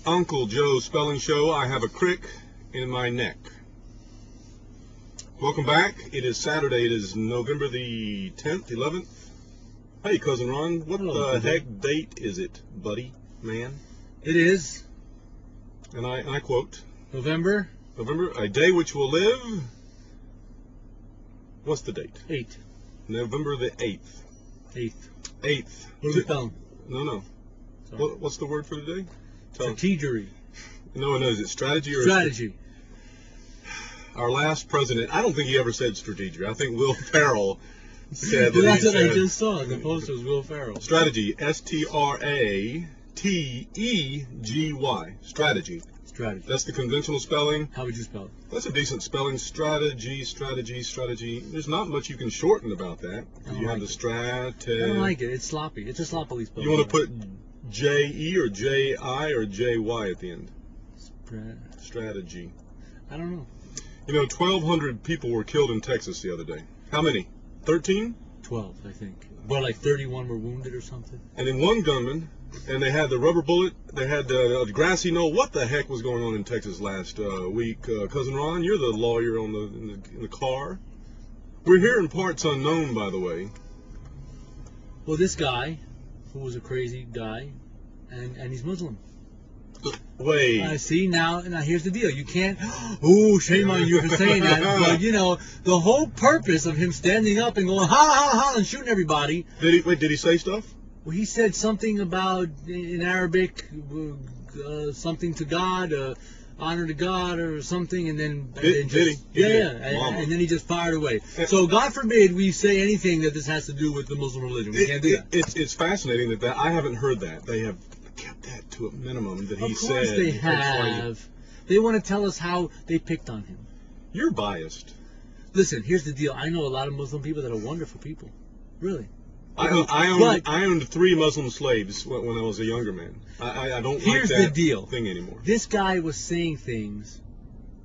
Uncle Joe's Spelling Show. I have a crick in my neck. Welcome back. It is Saturday. It is November the 10th, 11th. Hey, Cousin Ron. What the heck date is it, buddy, man? It is. And I quote. November, a day which will live. What's the date? 8. November the 8th. 8th. 8th. What are we spelling? No. What's the word for today? Strategery. No, is it strategy or strategy? Our last president, I don't think he ever said strategy. I think Will Ferrell said Well, that's what I just saw. The poster was Will Ferrell. Strategy. Strategy. Strategy. Strategy. That's the conventional spelling. How would you spell it? That's a decent spelling. Strategy. There's not much you can shorten about that. You have the I don't like it. It's sloppy. It's a sloppily spelled. You want to put J-E or J-I or J-Y at the end? Strategy. I don't know. 1,200 people were killed in Texas the other day. How many? 13? 12, I think. Well, like 31 were wounded or something. And in one gunman, and they had the rubber bullet, they had the grassy knoll. What the heck was going on in Texas last week? Cousin Ron, you're the lawyer in the car. We're hearing parts unknown, by the way. Well, this guy, who was a crazy guy, and he's Muslim. Wait. See, now here's the deal. You can't, shame on you for saying that. But, the whole purpose of him standing up and going, ha, ha, ha, and shooting everybody. Did he say stuff? Well, he said something about, in Arabic, something to God, honor to God or something, and then... Did he? Yeah, and then he just fired away. So, God forbid we say anything that this has to do with the Muslim religion. We can't do that. It's fascinating that I haven't heard that. They have kept that to a minimum that he said. Of course they have. They want to tell us how they picked on him. You're biased. Listen, here's the deal. I know a lot of Muslim people that are wonderful people. Really. I owned 3 Muslim slaves when I was a younger man. I don't like that thing anymore. This guy was saying things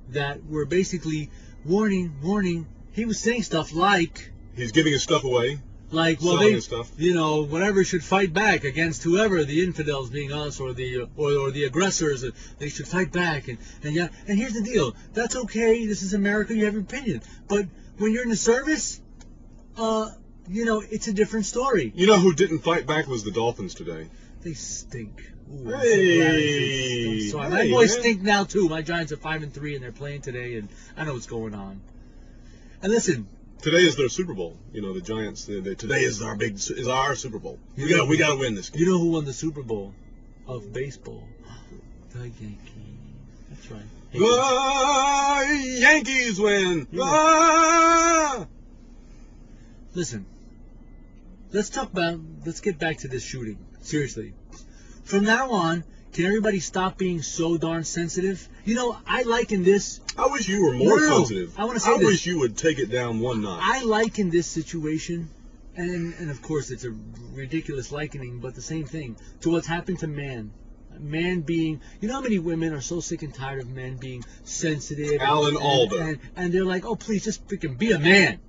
that were basically warning. He was saying stuff like... He's giving his stuff away. Like, well, whatever should fight back against whoever, the infidels being us or the aggressors, they should fight back. And here's the deal. That's okay. This is America. You have your opinion. But when you're in the service, it's a different story. You know who didn't fight back was the Dolphins today. They stink. Ooh, hey, so my boys stink now too. My Giants are 5-3 and they're playing today, and I know what's going on. And listen. Today is their Super Bowl. The Giants. Today is our Super Bowl. We got to win this game. You know who won the Super Bowl of baseball? The Yankees. That's right. The Yankees win. Yeah. Listen. Let's get back to this shooting. Seriously. From now on, can everybody stop being so darn sensitive? I liken this... I wish you were more sensitive. I want to say this. I wish you would take it down one notch. I liken this situation, and of course it's a ridiculous likening, but the same thing, to what's happened to man. Man being... how many women are so sick and tired of men being sensitive? Alan Alda. And they're like, oh, please, just freaking be a man.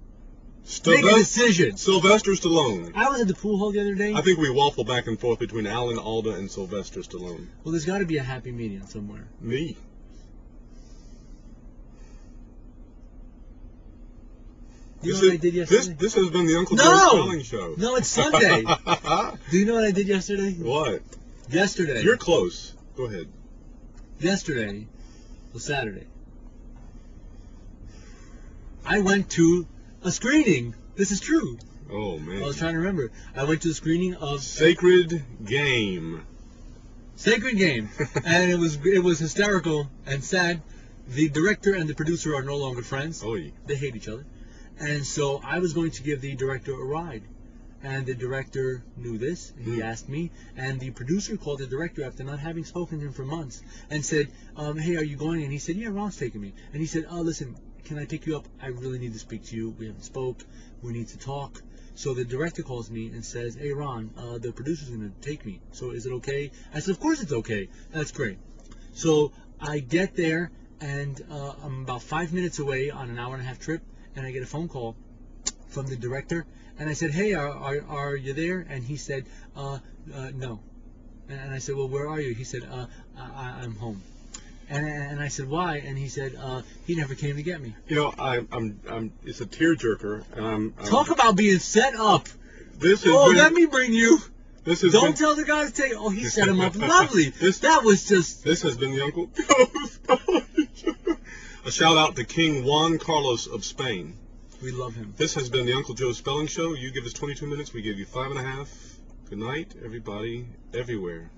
Make a decision. Sylvester Stallone. I was at the pool hall the other day. I think we waffle back and forth between Alan Alda and Sylvester Stallone. Well, there's got to be a happy medium somewhere. Me. You know what I did yesterday? This has been the Uncle Joe Spelling Show. No, it's Sunday. Do you know what I did yesterday? What? Yesterday. You're close. Go ahead. Yesterday was Saturday. I went to a screening. This is true. Oh, man. I was trying to remember. I went to the screening of... Sacred Game. And it was hysterical and sad. The director and the producer are no longer friends. Oh, yeah. They hate each other. And so I was going to give the director a ride. And the director knew this, and he asked me. And the producer called the director after not having spoken to him for months and said, hey, are you going? And he said, yeah, Ron's taking me. And he said, oh, listen, can I pick you up? I really need to speak to you. We haven't spoke. We need to talk. So the director calls me and says, hey, Ron, the producer's going to take me. So is it okay? I said, of course it's okay. That's great. So I get there, and I'm about 5 minutes away on an 1.5-hour trip, and I get a phone call from the director. And I said, hey, are you there? And he said, no. And I said, well, where are you? He said, I'm home. And I said, why? And he said, he never came to get me. You know, I'm it's a tearjerker, and I'm Talk about being set up. This is let me bring you. This is Don't tell the guy to take. Oh, he set him up lovely. That was just. This has been the Uncle Joe. A shout out to King Juan Carlos of Spain. We love him. This has been the Uncle Joe Spelling Show. You give us 22 minutes, we give you 5.5. Good night, everybody, everywhere.